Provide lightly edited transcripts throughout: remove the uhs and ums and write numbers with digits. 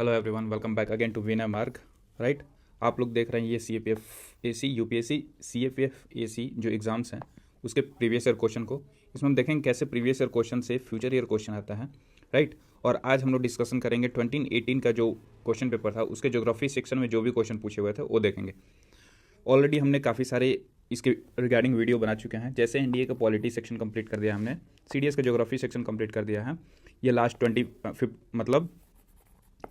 Hello everyone, welcome back again to Vinay Marg. Right, आप लोग देख रहे हैं ये CAPF AC UPSC CAPF AC जो एग्ज़ाम्स हैं उसके प्रीवियस ईयर क्वेश्चन को। इसमें हम देखेंगे कैसे प्रीवियस ईयर क्वेश्चन से फ्यूचर ईयर क्वेश्चन आता है। राइट, और आज हम लोग डिस्कशन करेंगे 2018 का जो क्वेश्चन पेपर था उसके ज्योग्राफी सेक्शन में जो भी क्वेश्चन पूछे हुए थे वो देखेंगे। ऑलरेडी हमने काफ़ी सारे इसके रिगार्डिंग वीडियो बना चुके हैं। जैसे एनडीए का पॉलिटी सेक्शन कंप्लीट कर दिया हमने, CDS का ज्योग्राफी सेक्शन कंप्लीट कर दिया है। ये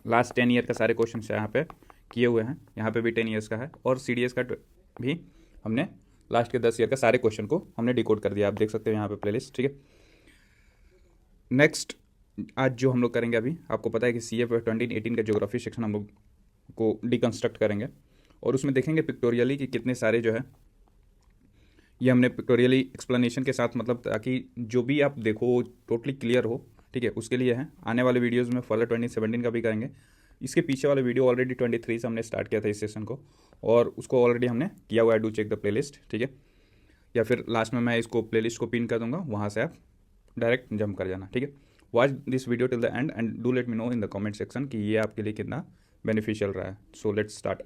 लास्ट 10 ईयर का सारे क्वेश्चन यहाँ पे किए हुए हैं। यहाँ पे भी 10 ईयर्स का है और CDS का भी हमने लास्ट के 10 ईयर का सारे क्वेश्चन को हमने डिकोड कर दिया। आप देख सकते हो यहाँ पे प्लेलिस्ट। ठीक है, नेक्स्ट आज जो हम लोग करेंगे, अभी आपको पता है कि CAPF 2018 का ज्योग्राफी सेक्शन हम लोग को डिकन्स्ट्रक्ट करेंगे और उसमें देखेंगे पिक्टोरियली कि कितने सारे जो है ये हमने पिक्टोरियली एक्सप्लेनेशन के साथ, मतलब ताकि जो भी आप देखो टोटली क्लियर हो। ठीक है, उसके लिए है आने वाले वीडियोस में फर्दर 2017 का भी करेंगे। इसके पीछे वाला वीडियो ऑलरेडी 23 से हमने स्टार्ट किया था इस सेशन को और उसको ऑलरेडी हमने किया हुआ है। Do check the playlist. ठीक है, या फिर लास्ट में मैं इसको प्लेलिस्ट को पिन कर दूंगा, वहाँ से आप डायरेक्ट जंप कर जाना। ठीक है, watch this video till the end do let me know in the comment section कि ये आपके लिए कितना बेनिफिशियल रहा है। So let's start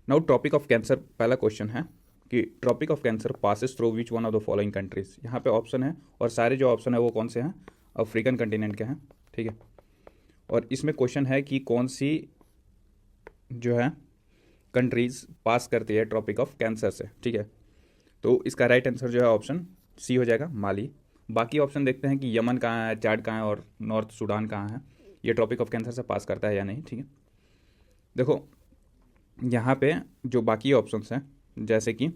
now. Topic of cancer, पहला क्वेश्चन है कि tropic of cancer passes through which one of the following countries. यहाँ पे ऑप्शन है और सारे जो ऑप्शन है वो कौन से हैं? अफ्रीकन कंटिनेंट के हैं। ठीक है, और इसमें क्वेश्चन है कि कौन सी जो है कंट्रीज पास करती है ट्रॉपिक ऑफ कैंसर से। ठीक है, तो इसका राइट आंसर जो है ऑप्शन सी हो जाएगा, माली। बाकी ऑप्शन देखते हैं कि यमन कहाँ है, चाड कहाँ है और नॉर्थ सूडान कहाँ है, ये ट्रॉपिक ऑफ कैंसर से पास करता है या नहीं। ठीक है, देखो यहाँ पे जो बाकी ऑप्शंस हैं जैसे कि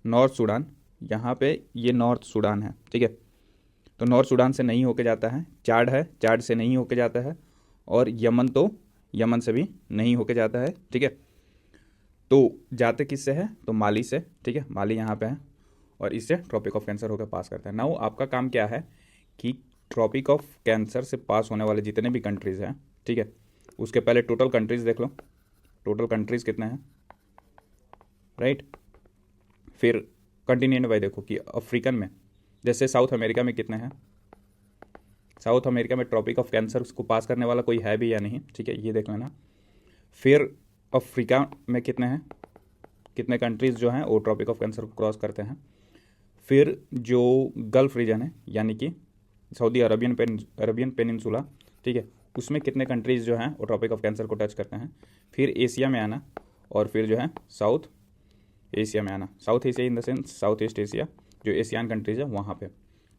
नॉर्थ सूडान, यहाँ पे ये नॉर्थ सूडान है। ठीक है, तो नॉर्थ सूडान से नहीं होके जाता है। चाड है, चाड से नहीं होके जाता है। और यमन तो यमन से भी नहीं होके जाता है। ठीक है, तो जाते किससे है? तो माली से। ठीक है, माली यहाँ पे है और इससे ट्रॉपिक ऑफ कैंसर होकर पास करता है। नाउ आपका काम क्या है कि ट्रॉपिक ऑफ कैंसर से पास होने वाले जितने भी कंट्रीज़ हैं, ठीक है, उसके पहले टोटल कंट्रीज़ देख लो। टोटल कंट्रीज़ कितने हैं? राइट, फिर कंटिनेंट वाइज देखो कि अफ्रीकन में, जैसे साउथ अमेरिका में कितने हैं। साउथ अमेरिका में ट्रॉपिक ऑफ कैंसर उसको पास करने वाला कोई है भी या नहीं। ठीक है, ये देख लेना। फिर अफ्रीका में कितने हैं, कितने कंट्रीज़ जो हैं वो ट्रॉपिक ऑफ कैंसर को क्रॉस करते हैं। फिर जो गल्फ रीजन है यानी कि सऊदी अरबियन पेनिनसुला, ठीक है, उसमें कितने कंट्रीज़ जो हैं वो ट्रॉपिक ऑफ कैंसर को टच करते हैं। फिर एशिया में आना और फिर जो है साउथ एशिया में आना। South Asia in the sense south east Asia, जो एशियन कंट्रीज़ है वहाँ पे।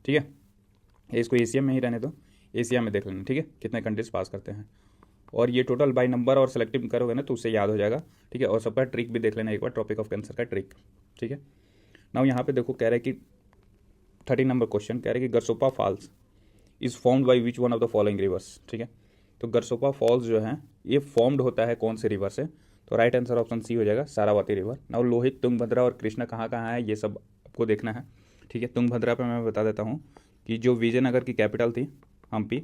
ठीक है, इसको एशिया में ही रहने दो, एशिया में देख लेना। ठीक है, कितने कंट्रीज पास करते हैं और ये टोटल बाय नंबर और सेलेक्टिव करोगे ना तो उससे याद हो जाएगा। ठीक है, और सबका ट्रिक भी देख लेना एक बार, ट्रॉपिक ऑफ कैंसर का ट्रिक। ठीक है, नाउ यहाँ पे देखो कह रहे कि 30 नंबर क्वेश्चन कह रहे कि Gersoppa falls is formed by which one of the following rivers. ठीक है, तो गरसोपा फॉल्स जो है ये फॉर्म्ड होता है कौन से रिवर से? तो राइट आंसर ऑप्शन सी हो जाएगा, सारावती रिवर। नाउ लोहित, तुंगभद्रा और कृष्णा कहाँ कहाँ है ये सब आपको देखना है। ठीक है, तुंगभद्रा पे मैं बता देता हूँ कि जो विजयनगर की कैपिटल थी हम्पी,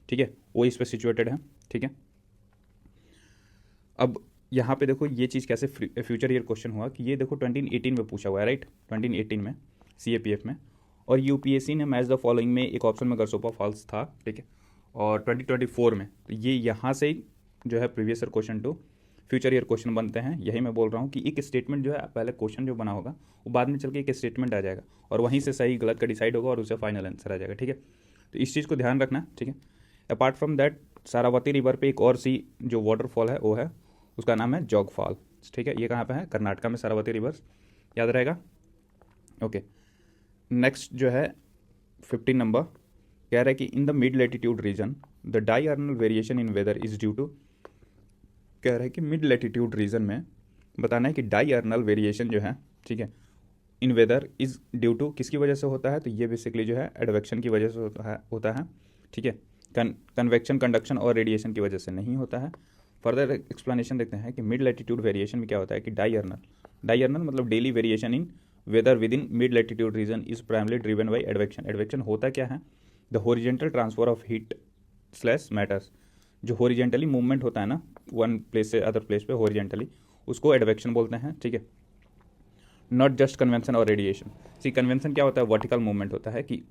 ठीक है, वो इस पर सिचुएटेड है। ठीक है, अब यहाँ पे देखो ये चीज़ कैसे फ्यूचर ईयर क्वेश्चन हुआ कि ये देखो 2018 में पूछा हुआ है। राइट, 2018 में CAPF में, और UPSC ने मैच द फॉलोइंग में एक ऑप्शन में गरसोपा फॉल्स था। ठीक है, और 2024 में तो ये यहाँ से ही जो है previous year question to future year question बनते हैं। यही मैं बोल रहा हूँ कि एक स्टेटमेंट जो है पहले क्वेश्चन जो बना होगा वो बाद में चल के एक स्टेटमेंट आ जाएगा और वहीं से सही गलत का डिसाइड होगा और उससे फाइनल आंसर आ जाएगा। ठीक है, तो इस चीज़ को ध्यान रखना। ठीक है, apart from that Sharavati river पे एक और सी जो वाटरफॉल है वो है, उसका नाम है जोग फॉल। ठीक है, ये कहाँ पे है? कर्नाटका में सारावती रिवर, याद रहेगा। ओके, नेक्स्ट जो है 15 नंबर कह रहा है कि in the mid latitude region the diurnal variation in weather is due to. कह रहा है कि मिड लेटीट्यूड रीजन में बताना है कि डायर्नल वेरिएशन जो है, ठीक है, इन वेदर इज ड्यू टू किसकी वजह से होता है? तो ये बेसिकली जो है एडवेक्शन की वजह से होता है। ठीक है, कन्वेक्शन, कंडक्शन और रेडिएशन की वजह से नहीं होता है। फर्दर एक्सप्लेनेशन देखते हैं कि मिड लेटीट्यूड वेरिएशन में क्या होता है कि डायर्नल मतलब daily variation in weather within mid latitude region is primarily driven by advection. Advection होता क्या है? The horizontal transfer of heat slash matters. जो हॉरिजॉन्टली मूवमेंट होता है ना वन प्लेस से अदर प्लेस पे हॉरिजॉन्टली, उसको एडवेक्शन बोलते हैं। ठीक है, नॉट जस्ट कन्वेंशन और रेडिएशन। सी कन्वेंशन क्या होता है? वर्टिकल मूवमेंट होता है कि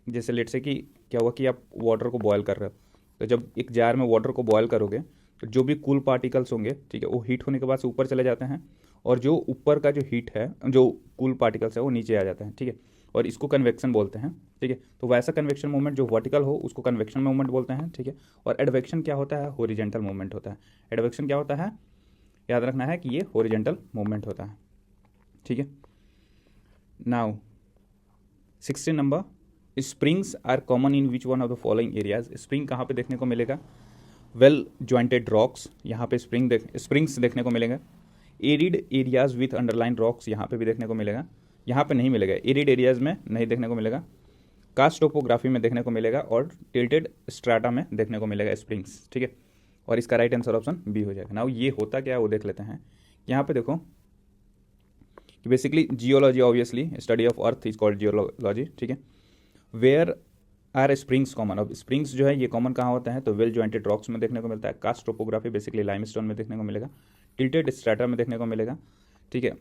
जैसे लेट से कि क्या हुआ कि आप वाटर को बॉयल कर रहे हो तो जब एक जार में वाटर को बॉयल करोगे तो जो भी कूल पार्टिकल्स होंगे, ठीक है, वो हीट होने के बाद से ऊपर चले जाते हैं, और जो ऊपर का जो हीट है, जो कूल पार्टिकल्स है, वो नीचे आ जाते हैं, ठीक है, और इसको कन्वेक्शन बोलते हैं, ठीक है। तो वैसा कन्वेक्शन मूवमेंट जो वर्टिकल हो उसको कन्वेक्शन मूवमेंट बोलते हैं, ठीक है। और एडवेक्शन क्या होता है? हॉरिजॉन्टल मूवमेंट होता है। एडवेक्शन क्या होता है? याद रखना है कि ये हॉरिजॉन्टल मूवमेंट होता है, ठीक है। Now 16 number, springs are common in which one of the following areas. Spring कहाँ पे देखने को मिलेगा? वेल ज्वाइंटेड रॉक्स, यहाँ पे स्प्रिंग्स देखने को मिलेंगे। Arid areas with underline rocks, यहाँ पे भी देखने को मिलेगा। यहाँ पे नहीं मिलेगा, एरिड एरियाज में नहीं देखने को मिलेगा। कास्ट टोपोग्राफी में देखने को मिलेगा और टिल्टेड स्ट्राटा में देखने को मिलेगा स्प्रिंग्स, ठीक है। और इसका राइट आंसर ऑप्शन बी हो जाएगा। नाउ ये होता क्या है वो देख लेते हैं। यहाँ पे देखो कि basically geology, obviously study of earth is called geology, ठीक है। Where are springs common. अब स्प्रिंग्स जो है ये कॉमन कहाँ होता है? तो वेल ज्वाइंटेड रॉक्स में देखने को मिलता है। कास्ट टोपोग्राफी बेसिकली लाइमस्टोन में देखने को मिलेगा। टिल्टेड स्ट्राटा में देखने को मिलेगा, ठीक है।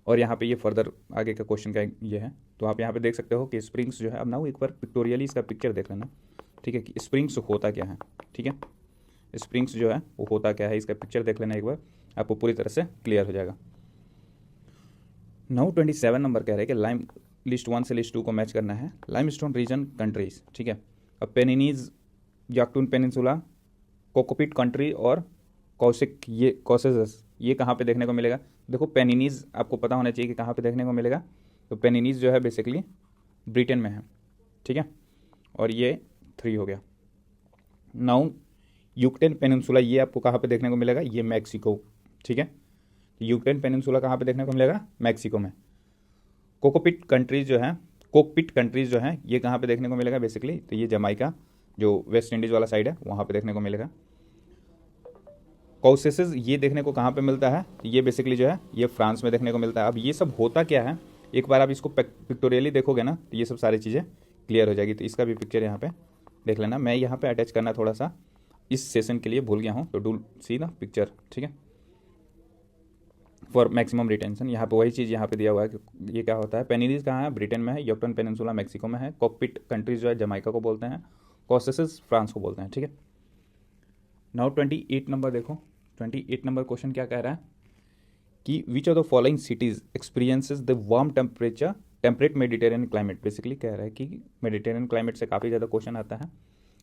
और यहाँ पे ये फर्दर आगे का क्वेश्चन का ये है, तो आप यहाँ पे देख सकते हो कि स्प्रिंग्स जो है, अब ना एक बार पिक्टोरियली इसका पिक्चर देख लेना, ठीक है, कि स्प्रिंग्स होता क्या है, ठीक है। स्प्रिंग्स जो है वो होता क्या है, इसका पिक्चर देख लेना एक बार, आपको पूरी तरह से क्लियर हो जाएगा। नाउ 27 नंबर कह रहे हैं कि लाइम लिस्ट 1 से लिस्ट 2 को मैच करना है। लाइमस्टोन रीजन कंट्रीज, ठीक है। अब पेनिनीज, याकटून पेनिनसुला, कोकोपिट कंट्री और कौशिक, ये कॉसेस, ये कहाँ पे देखने को मिलेगा? देखो पेनिनीज आपको पता होना चाहिए कि कहाँ पे देखने को मिलेगा। तो पेनिनीज जो है बेसिकली ब्रिटेन में है, ठीक है। और ये 3 हो गया। नाउ यूक्रेन पेनिनसुला, ये आपको कहाँ पे देखने को मिलेगा? ये मैक्सिको, ठीक है। यूक्रेन पेनिनसुला कहाँ पे देखने को मिलेगा? मैक्सिको में। कोकोपिट कंट्रीज जो है ये कहाँ पे देखने को मिलेगा बेसिकली? तो ये जमाइका, जो वेस्ट इंडीज़ वाला साइड है, वहाँ पे देखने को मिलेगा। कॉसेसेस ये देखने को कहाँ पे मिलता है? तो ये बेसिकली जो है ये फ्रांस में देखने को मिलता है। अब ये सब होता क्या है, एक बार आप इसको पिक्टोरियली देखोगे ना तो ये सब सारी चीज़ें क्लियर हो जाएगी। तो इसका भी पिक्चर यहाँ पे देख लेना। मैं यहाँ पे अटैच करना थोड़ा सा इस सेशन के लिए भूल गया हूँ, तो डू सी ना पिक्चर, ठीक है, फॉर मैक्सिमम रिटेंशन। यहाँ पे वही चीज़ यहाँ पे दिया हुआ है कि ये क्या होता है। पेनिनीज कहाँ है? ब्रिटेन में है। यूक्रेन पेनिनसुला मैक्सिको में है। कॉकपिट कंट्रीज जो है जमाइका को बोलते हैं। कॉसेसेस फ्रांस को बोलते हैं, ठीक है। नाउ 28 नंबर देखो। 28 नंबर क्वेश्चन क्या कह रहा है कि which of the following cities experiences the warm temperate Mediterranean climate. Basically कह रहा है कि मेडिटेरियन क्लाइमेट से काफ़ी ज़्यादा क्वेश्चन आता है,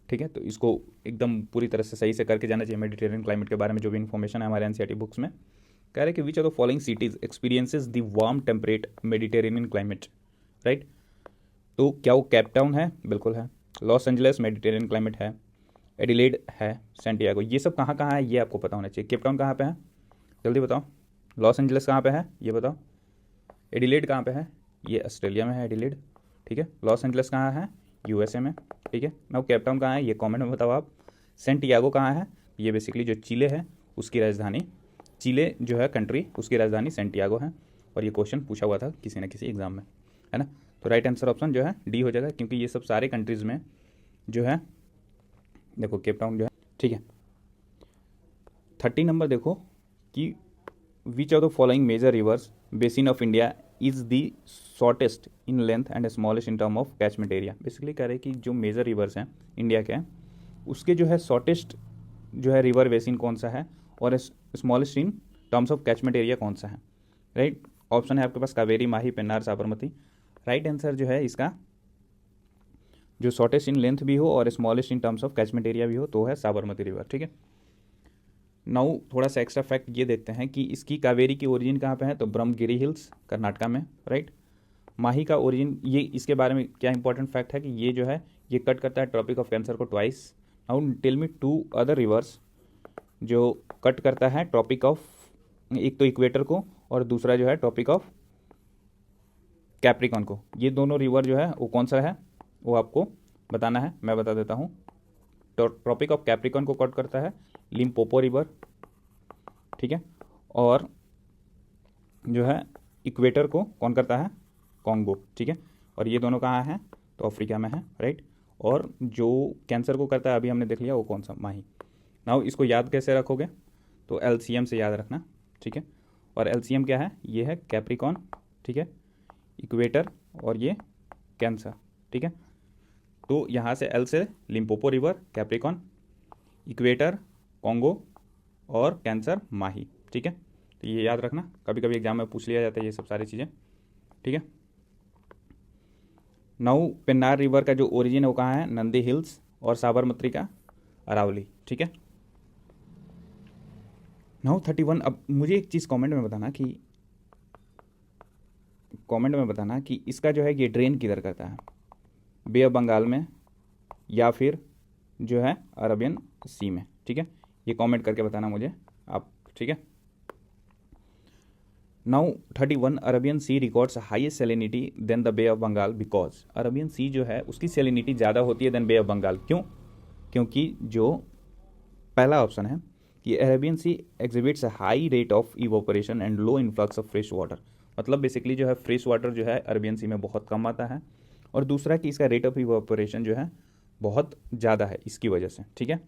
ठीक है। तो इसको एकदम पूरी तरह से सही से करके जाना चाहिए। मेडिटेरियन क्लाइमेट के बारे में जो भी इन्फॉर्मेशन है हमारे एनसीईआरटी बुक्स में, कह रहे हैं कि which of the following cities experiences the warm temperate Mediterranean climate, right. तो क्या वो केप टाउन है? बिल्कुल है। लॉस एंजलिस मेडिटेरियन क्लाइमेट है। एडिलेड है। सैंटियागो, ये सब कहाँ कहाँ है ये आपको पता होना चाहिए। केप टाउन कहाँ पे है? जल्दी बताओ। लॉस एंजलिस कहाँ पे है ये बताओ। एडिलेड कहाँ पे है? ये ऑस्ट्रेलिया में है एडिलेड, ठीक है। लॉस एंजलिस कहाँ है? यूएसए में, ठीक है। नाउ केप टाउन कहाँ है ये कमेंट में बताओ आप। सैंटियागो कहाँ है? ये बेसिकली जो चिले है उसकी राजधानी, चिले जो है कंट्री, उसकी राजधानी सैंटियागो है। और ये क्वेश्चन पूछा हुआ था किसी न किसी एग्जाम में, है ना। तो राइट आंसर ऑप्शन जो है डी हो जाएगा, क्योंकि ये सब सारे कंट्रीज़ में जो है देखो केप टाउन जो है, ठीक है। 30 नंबर देखो कि which of the following major rivers basin of India is the shortest in length and smallest in term of catchment area. Basically कह रहे हैं कि जो मेजर रिवर्स हैं इंडिया के, उसके जो है शॉर्टेस्ट जो है रिवर बेसिन कौन सा है और smallest in terms of catchment area कौन सा है, राइट। ऑप्शन है आपके पास कावेरी, माही, पेन्नार, साबरमती। राइट आंसर जो है इसका जो शॉर्टेस्ट इन लेंथ भी हो और smallest in terms of catchment area भी हो तो है साबरमती रिवर, ठीक है। नाउ थोड़ा सा एक्स्ट्रा फैक्ट ये देखते हैं कि इसकी कावेरी की ओरिजिन कहाँ पे है, तो ब्रह्मगिरी हिल्स कर्नाटका में, राइट। माही का ओरिजिन, ये इसके बारे में क्या इंपॉर्टेंट फैक्ट है कि ये जो है ये कट करता है ट्रॉपिक ऑफ कैंसर को twice. Now tell me 2 other rivers जो कट करता है ट्रॉपिक ऑफ, एक तो इक्वेटर को और दूसरा जो है ट्रॉपिक ऑफ कैप्रिकॉन को। ये दोनों रिवर जो है वो कौन सा है वो आपको बताना है, मैं बता देता हूँ। ट्रॉपिक ऑफ कैप्रिकॉन को कट करता है लिम्पोपो रिवर, ठीक है। और जो है इक्वेटर को कौन करता है? कॉन्गो, ठीक है। और ये दोनों कहाँ हैं? तो अफ्रीका में है, राइट। और जो कैंसर को करता है अभी हमने देख लिया वो कौन सा? माही। नाउ इसको याद कैसे रखोगे? तो एलसीएम से याद रखना, ठीक है। और एलसीएम क्या है? ये है कैप्रिकॉन, ठीक है, इक्वेटर और ये कैंसर, ठीक है। तो यहाँ से एल से Limpopo river, Capricorn, equator, Congo और कैंसर, माही। ठीक है, तो ये याद रखना, कभी कभी एग्जाम में पूछ लिया जाता है ये सब सारी चीज़ें। ठीक है, नाउ पेन्नार रिवर का जो ओरिजिन है वो कहाँ है, नंदी हिल्स और साबरमती का अरावली। ठीक है, नाउ 31। अब मुझे एक चीज़ कमेंट में बताना कि इसका जो है ये ड्रेन किधर करता है, बे ऑफ बंगाल में या फिर जो है अरबियन सी में। ठीक है, ये कमेंट करके बताना मुझे आप। ठीक है, now 31, Arabian sea records highest salinity than the Bay of Bengal because Arabian sea जो है उसकी सेलिनिटी ज़्यादा होती है देन बे ऑफ बंगाल। क्यों? क्योंकि जो पहला ऑप्शन है कि Arabian sea exhibits high rate of evaporation and low influx of fresh water, मतलब बेसिकली जो है फ्रेश वाटर जो है अरेबियन सी में बहुत कम आता है, और दूसरा कि इसका रेट ऑफ इवोपरेशन जो है बहुत ज़्यादा है इसकी वजह से। ठीक है,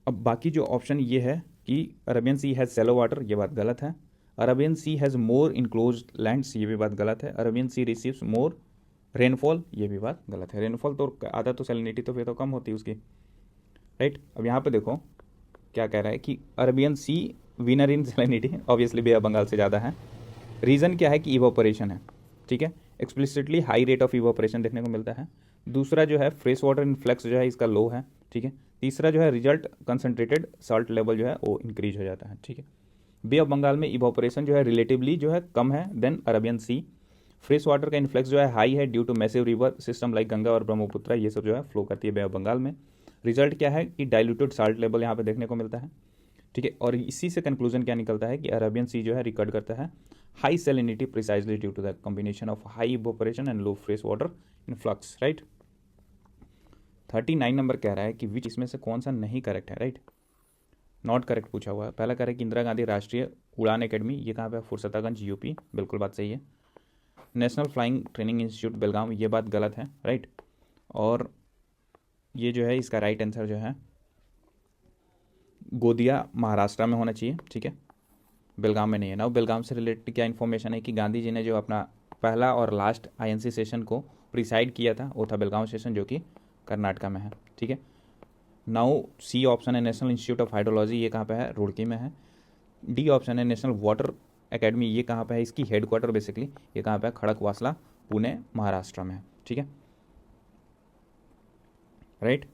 अब बाकी जो ऑप्शन ये है कि Arabian sea has shallow water, ये बात गलत है। Arabian sea has more enclosed lands, ये भी बात गलत है। Arabian sea receives more rainfall, ये भी बात गलत है। रेनफॉल तो आधा तो सैलिनिटी तो फिर तो कम होती है उसकी, राइट। अब यहाँ पे देखो क्या कह रहा है कि Arabian sea winner in salinity, obviously bay of Bengal से ज़्यादा है। रीज़न क्या है कि इवोपरेशन है। ठीक है, explicitly high rate of evaporation देखने को मिलता है। दूसरा जो है फ्रेश वाटर इनफ्लक्स जो है इसका लो है। ठीक है, तीसरा जो है रिजल्ट कंसनट्रेटेड साल्ट लेवल जो है वो इंक्रीज हो जाता है। ठीक है, बे ऑफ बंगाल में इवोपरेशन जो है रिलेटिवली जो है कम है than Arabian sea. Fresh water का इन्फ्लक्स जो है हाई है due to massive river system like Ganga और ब्रह्मपुत्र, ये सब जो है फ्लो करती है बे ऑफ बंगाल में। रिजल्ट क्या है कि डाइल्यूटेड साल्ट लेवल यहाँ पे देखने को मिलता है। ठीक है, और इसी से कंक्लूजन क्या निकलता है कि अरेबियन सी जो है रिकॉर्ड करता है high salinity precisely due to the combination of high evaporation and low fresh water influx, right. 39 number कह रहा है कि विच इसमें से कौन सा नहीं करेक्ट है, राइट। नॉट करेक्ट पूछा हुआ है। पहला कह रहा है कि इंदिरा गांधी राष्ट्रीय उड़ान एकेडमी, ये कहाँ पे है, फुरसतागंज यूपी, बिल्कुल बात सही है। नेशनल फ्लाइंग ट्रेनिंग इंस्टीट्यूट बेलगाम, ये बात गलत है, राइट। और ये जो है इसका राइट आंसर जो है गोदिया महाराष्ट्र में होना चाहिए। ठीक है, बेलगाम में नहीं है ना। बेलगाम से रिलेटेड क्या इन्फॉर्मेशन है कि गांधी जी ने जो अपना पहला और लास्ट आईएनसी सेशन को प्रिसाइड किया था वो था बेलगाम सेशन, जो कि कर्नाटका में है। ठीक है, नाउ सी ऑप्शन है नेशनल इंस्टीट्यूट ऑफ हाइड्रोलॉजी, ये कहाँ पे है, रुड़की में है। डी ऑप्शन है नेशनल वाटर एकेडमी, ये कहाँ पे है, इसकी हेडक्वार्टर बेसिकली ये कहाँ पे है, खड़कवासला, पुणे, महाराष्ट्र में है। ठीक है, राइट।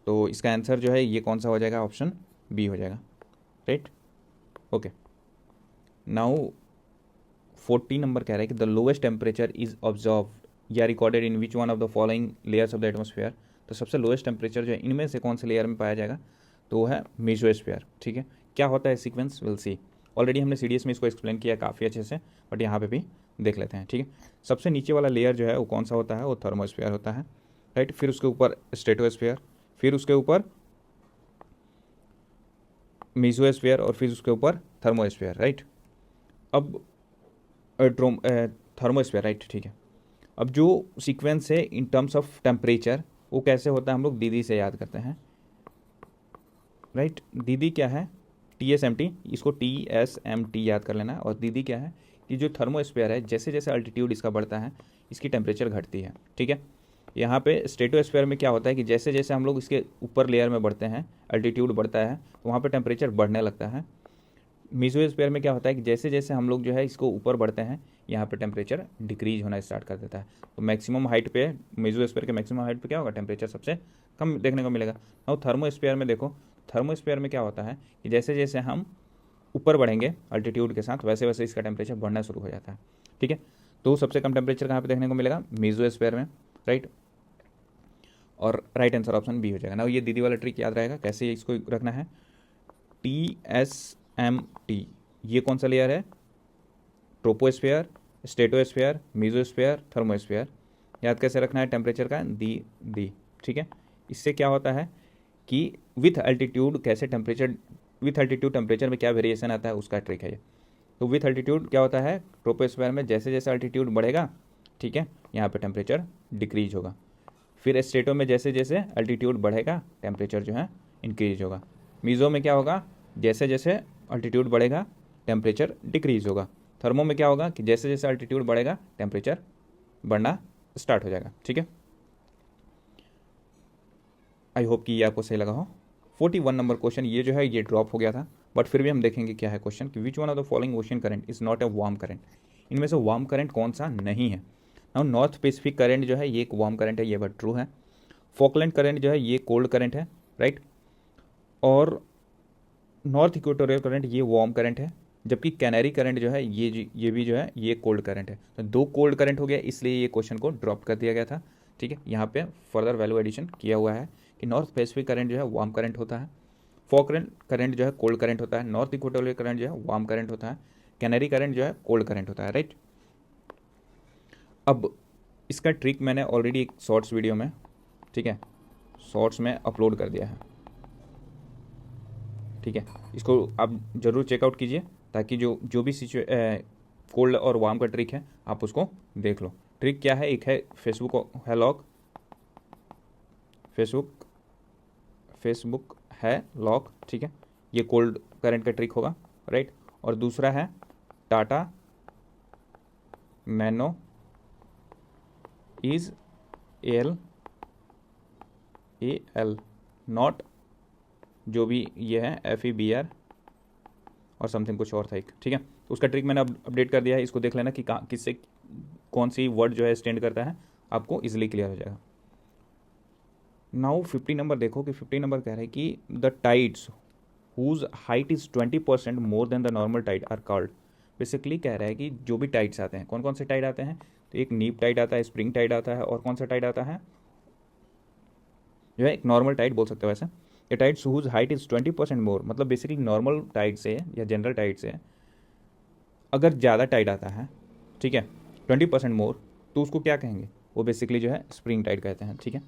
तो इसका आंसर जो है ये कौन सा हो जाएगा, ऑप्शन बी हो जाएगा, राइट। ओके, नाउ 40 नंबर कह रहा है कि the lowest temperature is observe या recorded in which one of the following layers of the atmosphere. तो सबसे लोएस्ट टेम्परेचर जो है इनमें से कौन से लेयर में पाया जाएगा, तो वो है मेसोस्फीयर। ठीक है, क्या होता है सीक्वेंस, विल सी। ऑलरेडी हमने सीडीएस में इसको एक्सप्लेन किया काफ़ी अच्छे से, बट यहाँ पे भी देख लेते हैं। ठीक है, सबसे नीचे वाला लेयर जो है वो कौन सा होता है, वो थर्मोस्फीयर होता है, राइट। फिर उसके ऊपर स्ट्रेटोस्फीयर, फिर उसके ऊपर मेसोस्फीयर और फिर उसके ऊपर थर्मोस्फीयर, राइट। अब थर्मोस्फीयर, राइट, ठीक है। अब जो सीक्वेंस है इन टर्म्स ऑफ टेम्परेचर वो कैसे होता है, हम लोग दीदी से याद करते हैं, राइट। दीदी क्या है, TSMT, इसको TSMT याद कर लेना। और दीदी क्या है कि जो थर्मोस्फीयर है जैसे जैसे अल्टीट्यूड इसका बढ़ता है इसकी टेम्परेचर घटती है। ठीक है, यहाँ पे स्ट्रेटोस्फीयर में क्या होता है कि जैसे जैसे हम लोग इसके ऊपर लेयर में बढ़ते हैं अल्टीट्यूड बढ़ता है तो वहाँ पे टेम्परेचर बढ़ने लगता है। मेसोस्फीयर में क्या होता है कि जैसे जैसे हम लोग जो है इसको ऊपर बढ़ते हैं यहाँ पे टेम्परेचर डिक्रीज होना स्टार्ट कर देता है। तो मैक्सिमम हाइट पे, मेसोस्फीयर के मैक्सिमम हाइट पे क्या होगा, टेम्परेचर सबसे कम देखने को मिलेगा। और थर्मोस्फीयर में देखो, थर्मोस्फीयर में क्या होता है कि जैसे जैसे हम ऊपर बढ़ेंगे अल्टीट्यूड के साथ वैसे वैसे इसका टेम्परेचर बढ़ना शुरू हो जाता है। ठीक है, तो सबसे कम टेम्परेचर कहाँ पे देखने को मिलेगा, मेसोस्फीयर में, राइट। और राइट आंसर ऑप्शन बी हो जाएगा ना। ये दीदी वाला ट्रिक याद रहेगा, कैसे इसको रखना है, TSMT, ये कौन सा लेयर है, ट्रोपोस्फीयर, स्ट्रेटोस्फीयर, मेसोस्फीयर, थर्मोस्फीयर। याद कैसे रखना है टेम्परेचर का, दी। ठीक है, इससे क्या होता है कि विथ अल्टीट्यूड कैसे टेम्परेचर, विथ अल्टीट्यूड टेम्परेचर में क्या वेरिएशन आता है उसका ट्रिक है ये। तो विथ अल्टीट्यूड क्या होता है, ट्रोपोस्फीयर में जैसे जैसे अल्टीट्यूड बढ़ेगा, ठीक है, यहाँ पे टेम्परेचर डिक्रीज होगा। फिर स्ट्रेटो में जैसे जैसे अल्टीट्यूड बढ़ेगा टेम्परेचर जो है इंक्रीज होगा। मीज़ो में क्या होगा, जैसे जैसे अल्टीट्यूड बढ़ेगा टेम्परेचर डिक्रीज होगा। थर्मो में क्या होगा कि जैसे जैसे अल्टीट्यूड बढ़ेगा टेम्परेचर बढ़ना स्टार्ट हो जाएगा। ठीक है, आई होप कि ये आपको सही लगा हो। 41 नंबर क्वेश्चन ये जो है ये ड्रॉप हो गया था, बट फिर भी हम देखेंगे क्या है क्वेश्चन कि which one of the following ocean current is not a warm current. इनमें से वार्म करंट कौन सा नहीं है। नाउ नॉर्थ पैसिफिक करंट जो है ये एक वार्म करंट है, ये बात ट्रू है। फॉकलैंड करंट जो है ये कोल्ड करंट है, राइट। और नॉर्थ इक्वेटोरियल करंट ये वार्म करंट है, जबकि कैनरी करंट जो है ये भी जो है ये कोल्ड करंट है। तो दो कोल्ड करंट हो गया, इसलिए ये क्वेश्चन को ड्रॉप कर दिया गया था। ठीक है, यहाँ पे फर्दर वैल्यू एडिशन किया हुआ है कि नॉर्थ पैसिफिक करंट जो है वार्म करंट होता है, फॉकलैंड करंट जो है कोल्ड करंट होता है, नॉर्थ इक्वेटोरियल करंट जो है वार्म करंट होता है, कैनरी करंट जो है कोल्ड करंट होता है, राइट। अब इसका ट्रिक मैंने ऑलरेडी एक शॉर्ट्स वीडियो में, ठीक है, शॉर्ट्स में अपलोड कर दिया है। ठीक है, इसको आप ज़रूर चेकआउट कीजिए ताकि जो भी कोल्ड और वार्म का ट्रिक है आप उसको देख लो। ट्रिक क्या है, एक है फेसबुक है लॉक, फेसबुक है लॉक, ठीक है, ये कोल्ड करंट का ट्रिक होगा, राइट। और दूसरा है Tata nano is L not, जो भी ये है FEBR और समथिंग कुछ और था एक। ठीक है, तो उसका ट्रिक मैंने अपडेट कर दिया है, इसको देख लेना कि किससे कौन सी वर्ड जो है स्टैंड करता है, आपको इजीली क्लियर हो जाएगा। नाउ 50 नंबर देखो कि 50 नंबर कह रहा है कि the tides whose height is 20% more than the normal tide are called. Basically कह रहा है कि जो भी टाइड्स आते हैं, कौन कौन से टाइड आते हैं, तो एक नीप टाइड आता है, स्प्रिंग टाइड आता है, और कौन सा टाइड आता है जो है एक नॉर्मल टाइड बोल सकते हो वैसे। ए टाइड्स हुज हाइट इज़ 20% मोर, मतलब बेसिकली नॉर्मल टाइड से या जनरल टाइड से अगर ज़्यादा टाइड आता है, ठीक है, 20% मोर, तो उसको क्या कहेंगे, वो बेसिकली जो है स्प्रिंग टाइड कहते हैं। ठीक है,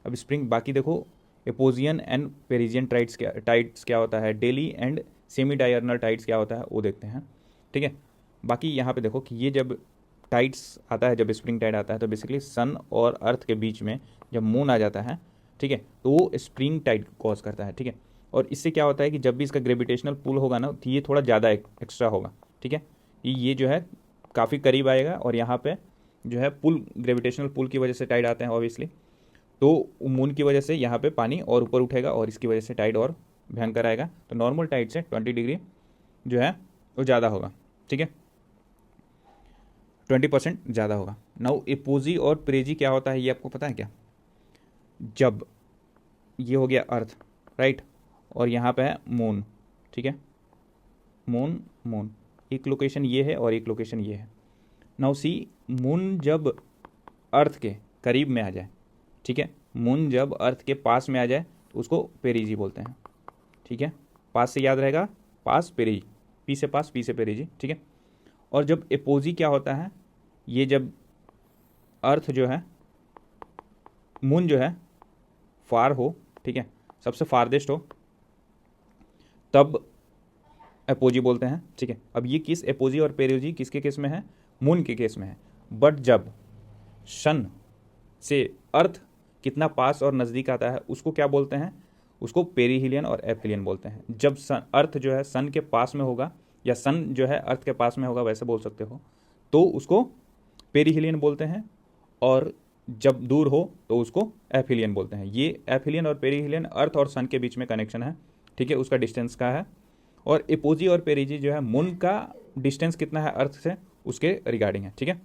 अब स्प्रिंग बाकी देखो एपोजियन एंड पेरिजियन टाइड्स क्या होता है, daily and semi diurnal tides क्या होता है वो देखते हैं। ठीक है, बाकी यहाँ पे देखो कि ये जब टाइड्स आता है, जब स्प्रिंग टाइड आता है, तो बेसिकली सन और अर्थ के बीच में जब मून आ जाता है, ठीक है, तो वो स्प्रिंग टाइड कॉज करता है। ठीक है, और इससे क्या होता है कि जब भी इसका ग्रेविटेशनल पुल होगा ना, तो ये थोड़ा ज़्यादा एक्स्ट्रा होगा। ठीक है, ये जो है काफ़ी करीब आएगा, और यहाँ पे जो है पुल, ग्रेविटेशनल पुल की वजह से टाइड आते हैं ऑब्वियसली, तो मून की वजह से यहाँ पे पानी और ऊपर उठेगा और इसकी वजह से टाइड और भयंकर आएगा। तो नॉर्मल टाइड से 20 डिग्री जो है वो ज़्यादा होगा। ठीक है, 20% ज़्यादा होगा। नाउ एपोजी और प्रेजी क्या होता है ये आपको पता है क्या। जब ये हो गया अर्थ, राइट, और यहाँ पे है मून, ठीक है, मून एक लोकेशन ये है और एक लोकेशन ये है। नाउ सी, मून जब अर्थ के करीब में आ जाए, ठीक है, मून जब अर्थ के पास में आ जाए तो उसको पेरिजी बोलते हैं। ठीक है, पास से याद रहेगा, पास पेरिजी, पी से पास, पी से पेरिजी। ठीक है, और जब एपोजी क्या होता है, ये जब अर्थ जो है, मून जो है फार हो, ठीक है, सबसे फारदेस्ट हो, तब एपोजी बोलते हैं। ठीक है, अब ये किस एपोजी और पेरिजी किसके केस में है, मून के केस में है। बट जब सन से अर्थ कितना पास और नज़दीक आता है उसको क्या बोलते हैं, उसको पेरीहिलियन और एपहिलियन बोलते हैं। जब अर्थ जो है सन के पास में होगा, या सन जो है अर्थ के पास में होगा वैसे बोल सकते हो, तो उसको पेरीहिलियन बोलते हैं, और जब दूर हो तो उसको एपहिलियन बोलते हैं। ये एपहिलियन और पेरीहिलियन अर्थ और सन के बीच में कनेक्शन है। ठीक है, उसका डिस्टेंस का है। और एपोजी और पेरिजी जो है मून का डिस्टेंस कितना है अर्थ से उसके रिगार्डिंग है। ठीक है,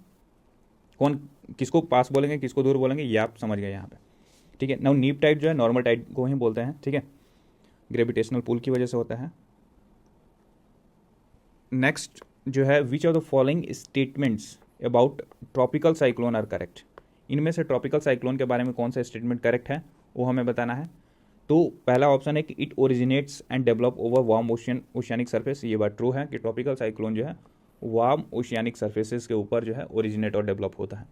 कौन किसको पास बोलेंगे किसको दूर बोलेंगे ये आप समझ गए यहाँ पे। ठीक है, नाउ नीप टाइड जो है नॉर्मल टाइड को ही बोलते हैं। ठीक है, ग्रेविटेशनल पुल की वजह से होता है। नेक्स्ट जो है which of the following statements about tropical cyclone are correct. इनमें से ट्रॉपिकल साइक्लोन के बारे में कौन सा स्टेटमेंट करेक्ट है वो हमें बताना है। तो पहला ऑप्शन है कि it originates and develop over warm oceanic surface. ये बात ट्रू है कि ट्रॉपिकल साइक्लोन जो है वार्म ओशियानिक सरफेसेस के ऊपर जो है ओरिजिनेट और डेवलप होता है।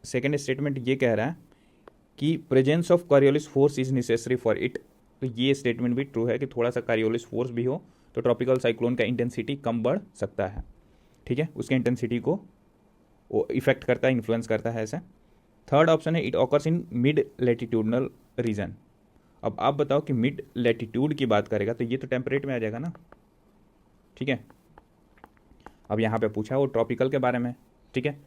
सेकेंड स्टेटमेंट ये कह रहा है कि presence of Coriolis force is necessary for it. तो ये स्टेटमेंट भी ट्रू है कि थोड़ा सा कॉरियोलिस फोर्स भी हो तो ट्रॉपिकल साइक्लोन का इंटेंसिटी कम बढ़ सकता है। ठीक है, उसके इंटेंसिटी को वो इफेक्ट करता है, इन्फ्लुएंस करता है ऐसा। थर्ड ऑप्शन है it occurs in mid latitudinal region. अब आप बताओ कि मिड लैटिट्यूड की बात करेगा तो ये तो टेम्परेट में आ जाएगा ना। ठीक है, अब यहाँ पे पूछा वो ट्रॉपिकल के बारे में। ठीक है,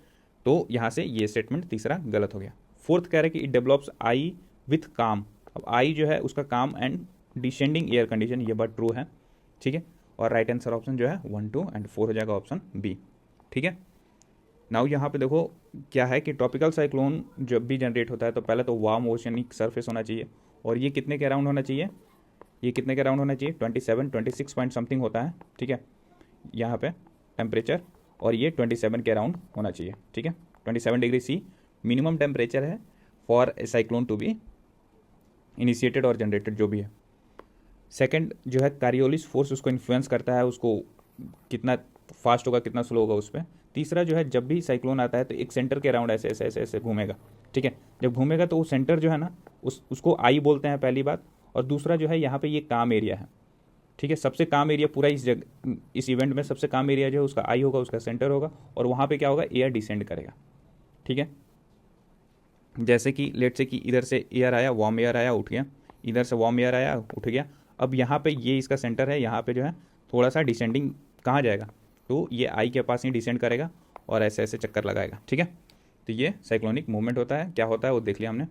तो यहाँ से ये स्टेटमेंट तीसरा गलत हो गया। फोर्थ कह रहा है कि इट डेवलप्स आई विथ काम। अब आई जो है उसका काम एंड डिसेंडिंग एयर कंडीशन, ये बात ट्रू है, ठीक है। और राइट आंसर ऑप्शन जो है 1, 2 एंड 4 हो जाएगा ऑप्शन बी, ठीक है। नाउ यहाँ पे देखो क्या है कि ट्रॉपिकल साइक्लोन जब भी जनरेट होता है तो पहले तो वार्म ओशनिक सरफेस होना चाहिए, और ये कितने के अराउंड होना चाहिए, ये कितने के अराउंड होना चाहिए, 27, 26 पॉइंट समथिंग होता है, ठीक है, यहाँ पे टेम्परेचर, और ये 27 के अराउंड होना चाहिए, ठीक है। 27 डिग्री सी मिनिमम टेम्परेचर है for a cyclone to be initiated और जनरेटेड जो भी है। सेकंड जो है कारियोलिस फोर्स उसको इन्फ्लुएंस करता है, उसको कितना फास्ट होगा कितना स्लो होगा उस पर। तीसरा जो है जब भी साइक्लोन आता है तो एक सेंटर के अराउंड ऐसे ऐसे ऐसे ऐसे घूमेगा, ठीक है। जब घूमेगा तो वो सेंटर जो है ना उसको आई बोलते हैं पहली बात, और दूसरा जो है यहाँ पे ये काम एरिया है, ठीक है। सबसे काम एरिया पूरा इस इवेंट में सबसे काम एरिया जो है उसका आई होगा, उसका सेंटर होगा, और वहाँ पे क्या होगा, एयर डिसेंड करेगा, ठीक है। जैसे कि लेट से कि इधर से एयर आया, वार्म एयर आया, उठ गया, इधर से वार्म एयर आया, उठ गया। अब यहाँ पे ये इसका सेंटर है, यहाँ पे जो है थोड़ा सा डिसेंडिंग कहाँ जाएगा, तो ये आई के पास ही डिसेंड करेगा और ऐसे ऐसे चक्कर लगाएगा, ठीक है। तो ये साइक्लोनिक मूवमेंट होता है। क्या होता है वो देख लिया हमने।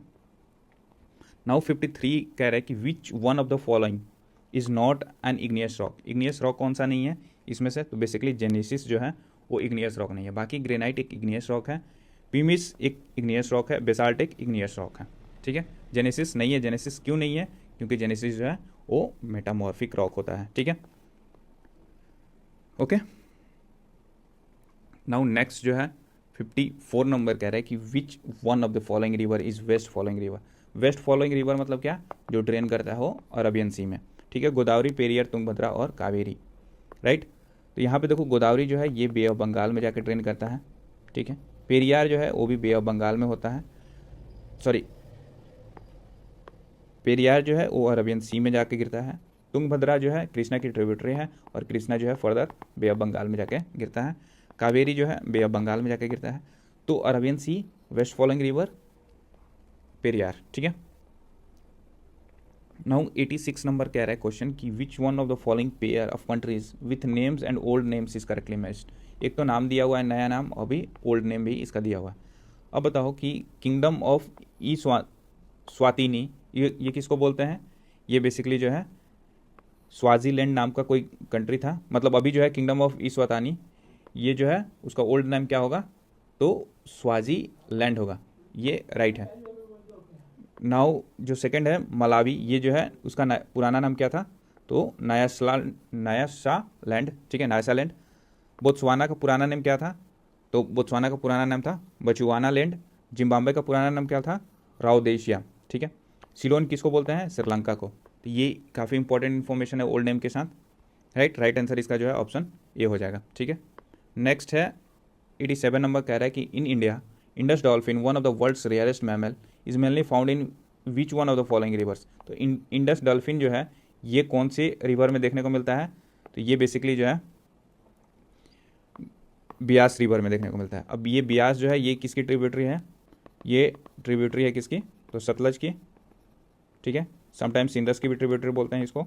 नाउ 53 कह रहा है कि which one of the following is not an igneous rock. Igneous rock कौन सा नहीं है इसमें से, तो बेसिकली जेनेसिस जो है वो इग्नियस रॉक नहीं है। बाकी ग्रेनाइट एक इग्नियस रॉक है, पीमिस एक इग्नियस रॉक है, बेसाल्ट एक इग्नियस रॉक है, ठीक है। जेनेसिस नहीं है। जेनेसिस क्यों नहीं है, क्योंकि जेनेसिस जो है वो मेटामॉर्फिक रॉक होता है, ठीक है। ओके, नाउ नेक्स्ट जो है 54 नंबर कह रहा है कि which one of the following river is west following river. West following river मतलब क्या, जो ड्रेन करता है वो अरबियन सी में, ठीक है। गोदावरी, पेरियर, तुंगभद्रा और कावेरी, राइट। तो यहाँ पे देखो गोदावरी जो है ये बे ऑफ बंगाल में जाकर ड्रेन करता है, ठीक है। पेरियार जो है वो भी बे ऑफ बंगाल में होता है, सॉरी पेरियार जो है वो अरबियन सी में जाके गिरता है। तुंगभद्रा जो है कृष्णा की ट्रिब्यूटरी है, और कृष्णा जो है फर्दर बे ऑफ बंगाल में जाके गिरता है। कावेरी जो है बे ऑफ बंगाल में जाके गिरता है। तो अरबियन सी, वेस्ट फॉलोइंग रिवर, पेरियार, ठीक है। नाउ 86 नंबर कह रहा है क्वेश्चन कि which one of the following pair of countries with names and old names is correctly matched. एक तो नाम दिया हुआ है नया नाम, और भी ओल्ड नेम भी इसका दिया हुआ है। अब बताओ कि किंगडम ऑफ ई स्वातिनी ये किसको बोलते हैं। ये बेसिकली जो है स्वाजीलैंड नाम का कोई कंट्री था, मतलब अभी जो है किंगडम ऑफ ई स्वातानी, ये जो है उसका ओल्ड नेम क्या होगा, तो स्वाजीलैंड होगा, ये राइट है। नाउ जो सेकंड है मलावी, ये जो है उसका पुराना नाम क्या था, तो नायासालैंड, ठीक है, नायासालैंड। बोत्सवाना का पुराना नाम क्या था, तो बोत्सवाना का पुराना नाम था बचुआना लैंड। जिम्बाब्वे का पुराना नाम क्या था, राउदेशिया, ठीक है। सिलोन किसको बोलते हैं, श्रीलंका को। तो ये काफ़ी इंपॉर्टेंट इन्फॉर्मेशन है ओल्ड नेम के साथ, राइट आंसर इसका जो है ऑप्शन ए हो जाएगा, ठीक है। नेक्स्ट है 87 नंबर कह रहा है कि in India Indus dolphin one of the world's rarest mammal is mainly found in which one of the following rivers. तो इंडस डॉल्फिन जो है ये कौन से रिवर में देखने को मिलता है, तो ये बेसिकली जो है ब्यास रिवर में देखने को मिलता है। अब ये ब्यास जो है ये किसकी ट्रिब्यूटरी है, ये ट्रिब्यूटरी है किसकी, तो सतलज की, ठीक है। समटाइम्स इंडस की भी ट्रिब्यूटरी बोलते हैं इसको,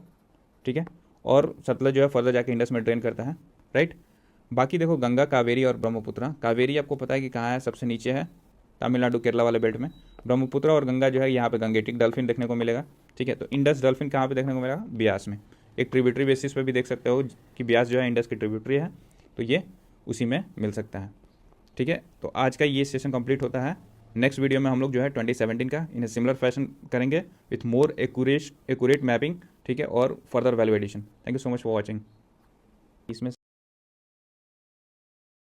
ठीक है। और सतलज जो है फर्दर जाके इंडस में ड्रेन करता है, राइट। बाकी देखो गंगा, कावेरी और ब्रह्मपुत्र। कावेरी आपको पता है कि कहाँ है, सबसे नीचे है तमिलनाडु केरला वाले बेल्ट में। ब्रह्मपुत्र और गंगा जो है यहाँ पे गंगेटिक डॉल्फिन देखने को मिलेगा, ठीक है। तो इंडस डॉल्फिन कहाँ पे देखने को मिलेगा, ब्यास में। एक ट्रिब्यूटरी बेसिस पे भी देख सकते हो कि ब्यास जो है इंडस की ट्रिब्यूटरी है, तो ये उसी में मिल सकता है, ठीक है। तो आज का ये सेशन कंप्लीट होता है। नेक्स्ट वीडियो में हम लोग जो है 2017 का इन सिमिलर फैशन करेंगे विथ मोर एक्यूरेट मैपिंग, ठीक है, और further value addition. Thank you so much for watching.